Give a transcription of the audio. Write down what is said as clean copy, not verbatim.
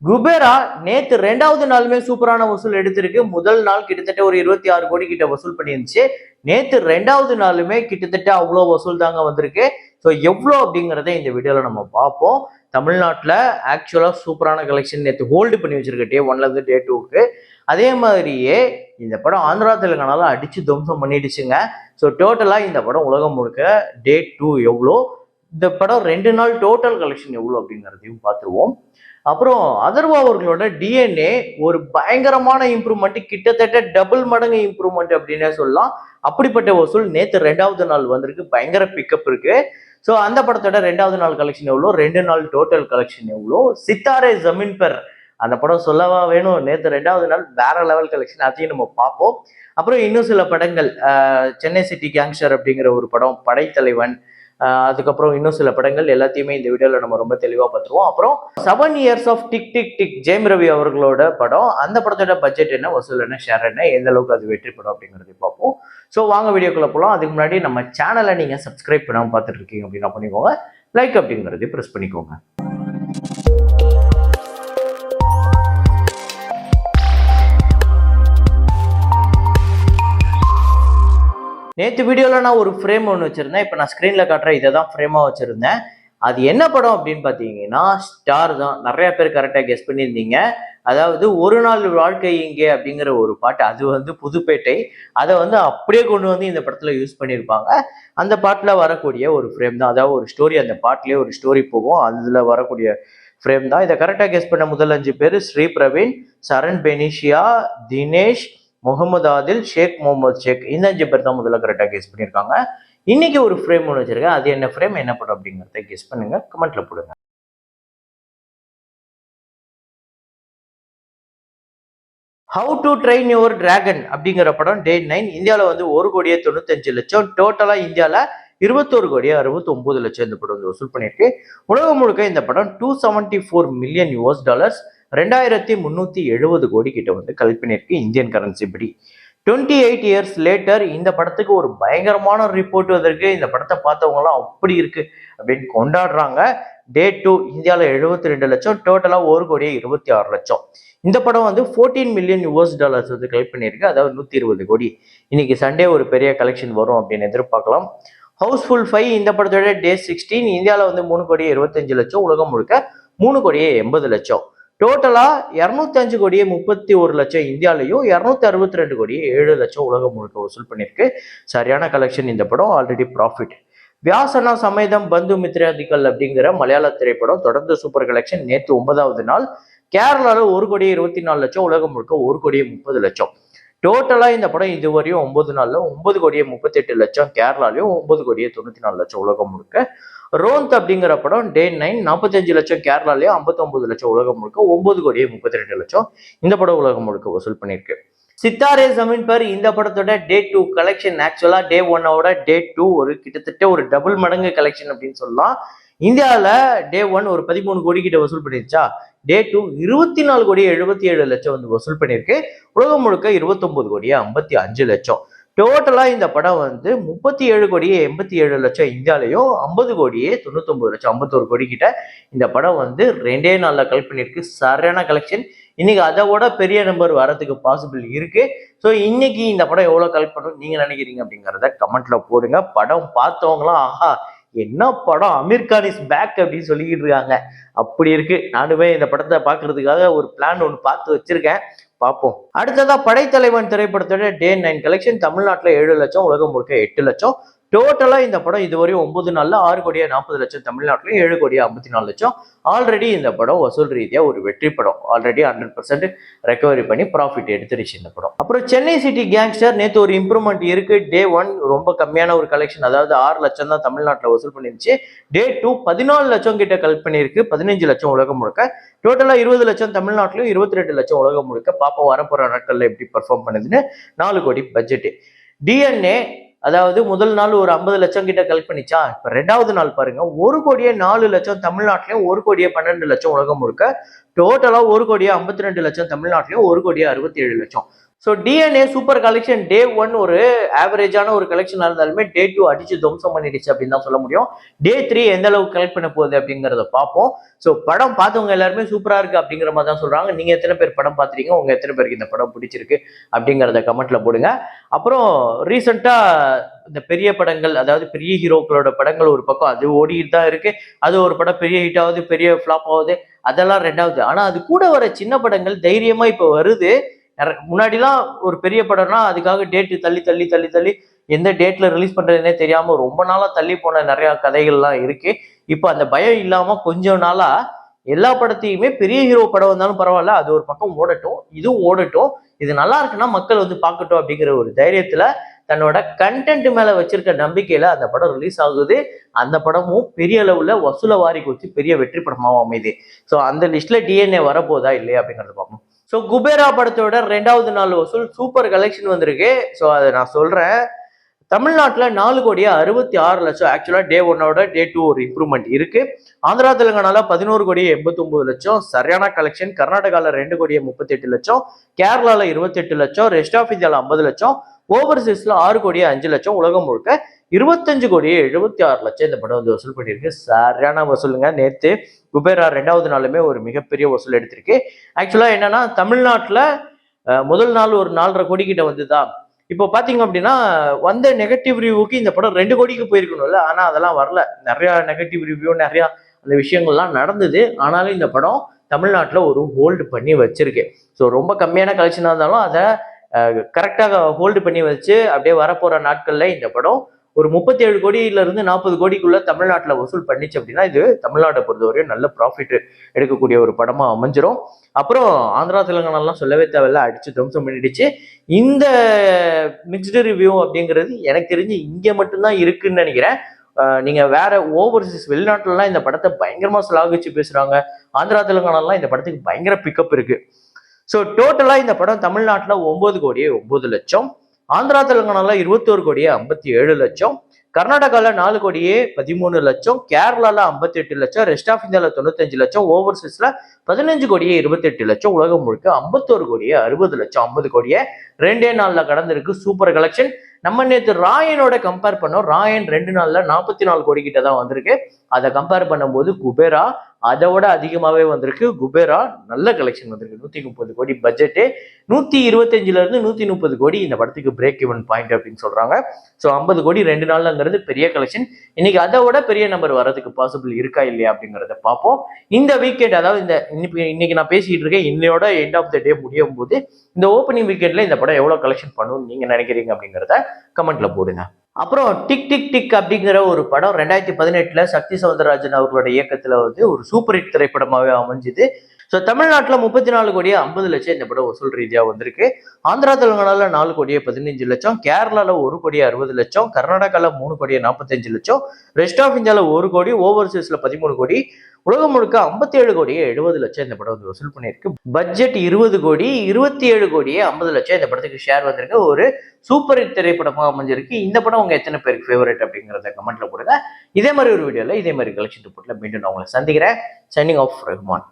குபேரா நேத்து 2வது நாளுமே சூப்பரான வசூல் எடுத்திருக்கு. முதல் நாள் கிட்டத்தட்ட ஒரு 26 கோடி கிட்ட வசூல் பண்ணியிருந்துச்சு. நேத்து 2வது நாளுமே கிட்டத்தட்ட அவ்வளோ வசூல் தாங்க வந்திருக்கு. ஸோ எவ்வளோ அப்படிங்கிறத இந்த வீடியோல நம்ம பார்ப்போம். தமிழ்நாட்டில் ஆக்சுவலா சூப்பரான கலெக்ஷன் நேற்று ஹோல்டு பண்ணி வச்சிருக்கு டே 1ல இருந்து டே 2க்கு. அதே மாதிரியே இந்த படம் ஆந்திரா தெலுங்கானால அடிச்சு துவம்சம் பண்ணிடுச்சுங்க. ஸோ டோட்டலா இந்த படம் உலகம் முழுக்க டே 2 எவ்வளோ, இந்த படம் 2 நாள் டோட்டல் கலெக்ஷன் எவ்வளோ அப்படிங்கிறதையும் பார்த்துருவோம். அப்புறம் அதர்வா அவர்களோட டிஎன்ஏ ஒரு பயங்கரமான இம்ப்ரூவ்மெண்ட், கிட்டத்தட்ட டபுள் மடங்கு இம்ப்ரூவ்மெண்ட் அப்படின்னே சொல்லலாம். அப்படிப்பட்ட வசூல் நேற்று 2வது நாள் வந்திருக்கு. பயங்கர பிக்கப் இருக்கு. ஸோ அந்த படத்தோட 2வது நாள் கலெக்ஷன் எவ்வளோ, 2 நாள் டோட்டல் கலெக்ஷன் எவ்வளோ, சித்தாரே ஜமீன் பர் அந்த படம் சொல்லவா வேணும், நேற்று 2வது நாள் வேற லெவல் கலெக்ஷன், அதையும் நம்ம பார்ப்போம். அப்புறம் இன்னும் சில படங்கள், சென்னை சிட்டி கேங்ஸ்டர் அப்படிங்கிற ஒரு படம், படைத்தலைவன், அதுக்கப்புறம் இன்னும் சில படங்கள் எல்லாத்தையுமே இந்த வீடியோல நம்ம ரொம்ப தெளிவா பார்த்துருவோம். அப்புறம் 7 இயர்ஸ் ஆஃப் டிக் டிக் டிக் ஜெயம் ரவி அவர்களோட படம், அந்த படத்தோட பட்ஜெட் என்ன, வசூல் என்ன, ஷேர் என்ன, எந்த அளவுக்கு அது வெற்றி படம் அப்படிங்கிறத பார்ப்போம். ஸோ வாங்க வீடியோக்குள்ள போகலாம். அதுக்கு முன்னாடி நம்ம சேனலை நீங்க சப்ஸ்கிரைப் பண்ணாம பார்த்துட்டு இருக்கீங்க அப்படின்னா பண்ணிக்கோங்க. லைக் அப்படிங்கிறதையும் ப்ரெஸ் பண்ணிக்கோங்க. நேற்று வீடியோவில் நான் ஒரு ஃப்ரேம் ஒன்று வச்சுருந்தேன். இப்போ நான் ஸ்க்ரீனில் காட்டுறேன், இதை தான் ஃப்ரேமாக வச்சுருந்தேன். அது என்ன படம் அப்படின்னு பார்த்தீங்கன்னா ஸ்டார் தான். நிறைய பேர் கரெக்டாக கெஸ் பண்ணியிருந்தீங்க. அதாவது ஒரு நாள் வாழ்க்கை இங்கே அப்படிங்கிற ஒரு பாட்டு, அது வந்து புதுப்பேட்டை, அதை வந்து அப்படியே கொண்டு வந்து இந்த படத்தில் யூஸ் பண்ணியிருப்பாங்க. அந்த பாட்டில் வரக்கூடிய ஒரு ஃப்ரேம் தான். அதாவது ஒரு ஸ்டோரி, அந்த பாட்டிலே ஒரு ஸ்டோரி போகும், அதில் வரக்கூடிய ஃப்ரேம் தான். இதை கரெக்டாக கெஸ் பண்ண முதல் 5 பேர் ஸ்ரீ பிரவீன், சரண் பெனிஷியா, தினேஷ், முகமது ஆதில், ஷேக் முகமது ஷேக், இந்த 5 பேர் தான் முதல்ல கரெக்டாக கெஸ் பண்ணியிருக்காங்க. இன்னைக்கு ஒரு ஃப்ரேம் ஒன்று வச்சிருக்கேன். அது என்ன ஃப்ரேம், என்ன படம் அப்படிங்கிறத கெஸ் பண்ணுங்க, கமெண்ட்ல போடுங்க. How to train your dragon அப்படிங்கிற படம் டே 9 இந்தியாவில் வந்து 1,95,00,000, டோட்டலா இந்தியாவில் 21,69,00,000 இந்த படம் வந்து வசூல் பண்ணியிருக்கு. உலகம் முழுக்க இந்த படம் $274 மில்லியன் 2,370 கோடி கிட்ட வந்து கலெக்ட் பண்ணியிருக்கு இந்தியன் கரன்சி படி. 28 இயர்ஸ் லேட்டர் இந்த படத்துக்கு ஒரு பயங்கரமான ரிப்போர்ட் வந்திருக்கு. இந்த படத்தை பார்த்தவங்களாம் அப்படி இருக்கு அப்படின்னு கொண்டாடுறாங்க. டே 2 இந்தியாவில் 72 லட்சம், டோட்டலா 1,26,00,000. இந்த படம் வந்து $14 மில்லியன் வந்து கலெக்ட் பண்ணியிருக்கு, அதாவது 120 கோடி. இன்னைக்கு சண்டே ஒரு பெரிய கலெக்ஷன் வரும் அப்படின்னு எதிர்பார்க்கலாம். ஹவுஸ்ஃபுல் 5 இந்த படத்தோட டே 16 இந்தியாவில் வந்து 3,25,00,000, உலகம் முழுக்க 3,80,00,000. டோட்டலா 205,31,00,000 இந்தியாலையும், 262,07,00,000 உலகம் முழுக்க வசூல் பண்ணியிருக்கு. சரியான கலெக்ஷன் இந்த படம், ஆல்ரெடி ப்ராஃபிட். வியாசனா சமேதம் பந்து மித்ராதிகள் அப்படிங்கிற மலையாள திரைப்படம் தொடர்ந்து சூப்பர் கலெக்ஷன். நேற்று 9வது நாள் கேரளால 1,24,00,000, உலகம் முழுக்க 1,30,00,000. டோட்டலா இந்த படம் இதுவரையும் 9 நாள்ல 9,38,00,000 கேரளாலையும், 9,94,00,000 உலகம் முழுக்க. ரோந்த் அப்படிங்கிற படம் டே 9 45 லட்சம் கேரளாலையும், 59 லட்சம் உலகம் முழுக்க, 9,32,00,000 இந்த படம் உலகம் முழுக்க வசூல் பண்ணியிருக்கு. சித்தாரே ஜமீன் பர் இந்த படத்தோட டே 2 கலெக்ஷன் ஆக்சுவலா டே 1ஓட டே 2 ஒரு கிட்டத்தட்ட ஒரு டபுள் மடங்கு கலெக்ஷன் அப்படின்னு சொல்லலாம். இந்தியாவில் டே 1 ஒரு 13 கோடி கிட்ட வசூல் பண்ணிருச்சா, டே 2 24,77,00,000 வந்து வசூல் பண்ணியிருக்கு. உலகம் முழுக்க 29,55,00,000. டோட்டலா இந்த படம் வந்து 37,87,00,000 இந்தியாலையும், 50,99,00,000, 51 கோடி கிட்ட இந்த படம் வந்து 2 நாள்ல கலெக்ட் பண்ணியிருக்கு. சரியான கலெக்ஷன். இன்னைக்கு அதை விட பெரிய நம்பர் வரதுக்கு பாசிபிள் இருக்கு. ஸோ இன்னைக்கு இந்த படம் எவ்வளவு கலெக்ட் பண்ணணும் நீங்க நினைக்கிறீங்க அப்படிங்கிறத கமெண்ட்ல போடுங்க. படம் பார்த்தவங்களாம் ஆஹா என்ன படம், அமீர் கான் இஸ் பேக் அப்படின்னு சொல்லிக்கிட்டு இருக்காங்க. அப்படி இருக்கு. நானுமே இந்த படத்தை பார்க்கறதுக்காக ஒரு பிளான் ஒன்று பார்த்து வச்சிருக்கேன், பார்ப்போம். அடுத்ததா படைத்தலைவன் திரைப்படத்தோட டே 9 கலெக்ஷன் தமிழ்நாட்டில் 7 லட்சம், உலகம் முழுக்க 8 லட்சம். டோட்டலா இந்த படம் இதுவரையும் 9 நாள்ல 6,40,00,000 தமிழ்நாட்டிலும், 7,54,00,000. ஆல்ரெடி இந்த படம் வசூல் ரீதியா ஒரு வெற்றி படம். ஆல்ரெடி 100% ரெக்கவரி பண்ணி ப்ராஃபிட் எடுத்துருச்சு இந்த படம். அப்புறம் சென்னை சிட்டி கேங்ஸ்டர் நேற்று ஒரு இம்ப்ரூவ்மெண்ட் இருக்கு. டே 1 ரொம்ப கம்மியான ஒரு கலெக்ஷன், அதாவது 6 லட்சம் தான் தமிழ்நாட்டில் வசூல் பண்ணிருச்சு. டே 2 14 லட்சம் கிட்ட கலெக்ட் பண்ணியிருக்கு, 15 லட்சம் உலகம் முழுக்க. டோட்டலா 20 லட்சம் தமிழ்நாட்டிலும், 22 லட்சம் உலகம் முழுக்க. பாப்போம் வரப்போற நாட்கள்ல எப்படி பெர்ஃபார்ம் பண்ணுதுன்னு. 4 கோடி பட்ஜெட். டிஎன்ஏ அதாவது முதல் நாள் ஒரு 50 லட்சம் கிட்ட கலெக்ட் பண்ணிச்சா, இப்ப 2வது நாள் பாருங்க 1,04,00,000 தமிழ்நாட்டிலையும், 1,12,00,000 உலகம் முழுக்க. டோட்டலா 1,52,00,000 தமிழ்நாட்டிலையும், 1,67,00,000. ஸோ டிஎன்ஏ சூப்பர் கலெக்ஷன் டே 1 ஒரு ஆவரேஜான ஒரு கலெக்ஷனாக இருந்தாலுமே டே 2 அடிச்சு துவம்சம் பண்ணிடுச்சு அப்படின்னு தான் சொல்ல முடியும். டே 3 எந்த அளவுக்கு கலெக்ட் பண்ண போகுது அப்படிங்கிறத பார்ப்போம். ஸோ படம் பார்த்தவங்க எல்லாருமே சூப்பரா இருக்கு அப்படிங்கிற மாதிரி தான் சொல்றாங்க. நீங்க எத்தனை பேர் படம் பார்த்துறீங்க, உங்க எத்தனை பேருக்கு இந்த படம் பிடிச்சிருக்கு அப்படிங்கிறத கமெண்ட்ல போடுங்க. அப்புறம் ரீசெண்டா இந்த பெரிய படங்கள், அதாவது பெரிய ஹீரோக்களோட படங்கள் ஒரு பக்கம் அது ஓடிட்டு தான் இருக்கு. அது ஒரு படம் பெரிய ஹிட் ஆகுது, பெரிய ஃபிளாப் ஆகுது, அதெல்லாம் ரெண்டாவது. ஆனா அது கூட வர சின்ன படங்கள் தைரியமா இப்ப வருது. முன்னாடிலாம் ஒரு பெரிய படம்னா அதுக்காக டேட்டு தள்ளி தள்ளி தள்ளி தள்ளி எந்த டேட்ல ரிலீஸ் பண்றதுனே தெரியாம ரொம்ப நாளா தள்ளி போன நிறைய கதைகள்லாம் இருக்கு. இப்போ அந்த பயம் இல்லாம கொஞ்ச நாளா எல்லா படத்தையுமே பெரிய ஹீரோ படம் வந்தாலும் பரவாயில்ல, அது ஒரு பக்கம் ஓடட்டும், இதுவும் ஓடட்டும், இது நல்லா இருக்குன்னா மக்கள் வந்து பார்க்கட்டும் அப்படிங்கிற ஒரு தைரியத்துல தன்னோட கண்டென்ட் மேல வச்சிருக்க நம்பிக்கையில அந்த படம் ரிலீஸ் ஆகுது. அந்த படமும் பெரிய அளவுல வசூல வாரி குச்சி பெரிய வெற்றி படமாவும் அமையுது. ஸோ அந்த லிஸ்ட்ல டிஎன்ஏ வரப்போதா இல்லையா அப்படிங்கறத பார்ப்போம். ஸோ குபேரா படத்தோட 2வது நாள் வசூல் சூப்பர் கலெக்ஷன் வந்திருக்கு. ஸோ அதை நான் சொல்றேன். தமிழ்நாட்டில் 4,66,00,000. ஆக்சுவலா டே 1ஓட டே 2 ஒரு இம்ப்ரூவ்மெண்ட் இருக்கு. ஆந்திரா தெலுங்கானால 11,89,00,000 சரியான கலெக்ஷன். கர்நாடகால 2,38,00,000, கேரளால 28,00,000, ரெஸ்ட் ஆஃப் இந்தியால 50,00,000, ஓவர்சீஸ்ல 6,05,00,000, உலகம் முழுக்க 25,76,00,000 இந்த படம் வந்து வசூல் பண்ணியிருக்கு. சரியான வசூலுங்க. நேத்து குபேரா 2வது நாளுமே ஒரு மிகப்பெரிய வசூல் எடுத்திருக்கு. ஆக்சுவலா என்னன்னா தமிழ்நாட்டுல முதல் நாள் ஒரு 4,50 கோடி கிட்ட வந்துதான். இப்போ பாத்தீங்க அப்படின்னா வந்த நெகட்டிவ் ரிவ்யூக்கு இந்த படம் 2 கோடிக்கு போயிருக்கணும்ல. ஆனா அதெல்லாம் வரல. நிறைய நெகட்டிவ் ரிவ்யூ, நிறைய அந்த விஷயங்கள்லாம் நடந்தது. ஆனாலும் இந்த படம் தமிழ்நாட்டுல ஒரு ஹோல்டு பண்ணி வச்சிருக்கு. ஸோ ரொம்ப கம்மியான கலெக்ஷனா இருந்தாலும் அதை கரெக்டாக ஹோல்டு பண்ணி வச்சு அப்படியே வரப்போற நாட்கள்ல இந்த படம் ஒரு 37 கோடியில இருந்து 40 கோடிக்குள்ள தமிழ்நாட்டில் வசூல் பண்ணிச்சு அப்படின்னா இது தமிழ்நாட்டை பொறுத்தவரையும் நல்ல ப்ராஃபிட் எடுக்கக்கூடிய ஒரு படமா அமைஞ்சிரும். அப்புறம் ஆந்திரா தெலுங்கானாலாம் சொல்லவே தேவையில்ல, அடிச்சு துவம்சம் பண்ணிடுச்சு. இந்த மிக்ஸ்டு ரிவ்யூ அப்படிங்கிறது எனக்கு தெரிஞ்சு இங்க மட்டும்தான் இருக்குன்னு நினைக்கிறேன். நீங்க வேற ஓவர்சீஸ் வெளிநாட்டுலலாம் இந்த படத்தை பயங்கரமா சிலாகிச்சு பேசுறாங்க. ஆந்திரா தெலுங்கானாலாம் இந்த படத்துக்கு பயங்கர பிக்கப் இருக்கு. ஸோ டோட்டலா இந்த படம் தமிழ்நாட்டில் 9,09,00,000, ஆந்திரா தெலுங்கானால 21,57,00,000, கர்நாடகால 4,13,00,000, கேரளால 58,00,000, ரெஸ்ட் ஆஃப் இந்தியால 95,00,000, ஓவர்சீஸ்ல 15,28,00,000, உலகம் முழுக்க 51,60,00,000. 50 கோடியே 2 நாள்ல கடந்திருக்கு. Super collection. நம்ம நேற்று ராயனோட கம்பேர் பண்ணோம். ராயன் 2 நாள்ல 44 கோடி கிட்ட தான் வந்திருக்கு. அதை கம்பேர் பண்ணும்போது குபேரா அதை விட அதிகமாவே வந்திருக்கு. குபேரா நல்ல கலெக்ஷன் வந்திருக்கு. 130 கோடி பட்ஜெட்டு, 125ல இருந்து 130 கோடி இந்த படத்துக்கு பிரேக் ஈவன் பாயிண்ட் அப்படின்னு சொல்றாங்க. ஸோ 50 கோடி 2 நாள்லங்கிறது பெரிய கலெக்ஷன். இன்னைக்கு அதை விட பெரிய நம்பர் வரதுக்கு பாசிபிள் இருக்கா இல்லையா அப்படிங்கிறத பார்ப்போம். இந்த வீக்கெண்ட், அதாவது இந்த இன்னைக்கு நான் பேசிட்டு இருக்கேன், இன்னையோட எண்ட் ஆஃப் த டே முடியும் போது இந்த ஓப்பனிங் வீக்கெண்ட்ல இந்த படம் எவ்வளவு கலெக்ஷன் பண்ணும் நீங்க நினைக்கிறீங்க அப்படிங்கிறத கமெண்ட்ல போடுங்க. அப்புறம் டிக் டிக் டிக் அப்படிங்கிற ஒரு படம் 2018ல சக்தி சௌந்தரராஜன் அவர்களோட இயக்கத்துல வந்து ஒரு சூப்பர் ஹிட் திரைப்படமாவே அமைஞ்சுது. ஸோ தமிழ்நாட்டில் 34,50,00,000 இந்த படம் வசூல் ரீதியா வந்திருக்கு. ஆந்திரா தெலுங்கானால 4,15,00,000, கேரளால 1,60,00,000, கர்நாடகால 3,45,00,000, ரெஸ்ட் ஆஃப் இந்தியால 1 கோடி, ஓவர்சீஸ்ல 13 கோடி, உலகம் முழுக்க 57,70,00,000 இந்த படம் வந்து வசூல் பண்ணியிருக்கு. பட்ஜெட் 20 கோடி, 27,50,00,000 இந்த படத்துக்கு ஷேர் வந்திருக்கு. ஒரு சூப்பர் ஹிட் திரைப்படமா அமைஞ்சிருக்கு. இந்த படம் உங்க எத்தனை பேருக்கு ஃபேவரட் அப்படிங்கிறத கமெண்ட்ல போடுங்க. இதே மாதிரி ஒரு வீடியோல இதே மாதிரி கலெக்ஷன் ரிப்போர்ட்ல மீண்டும் நான் உங்களை சந்திக்கிறேன். Signing off Rahman.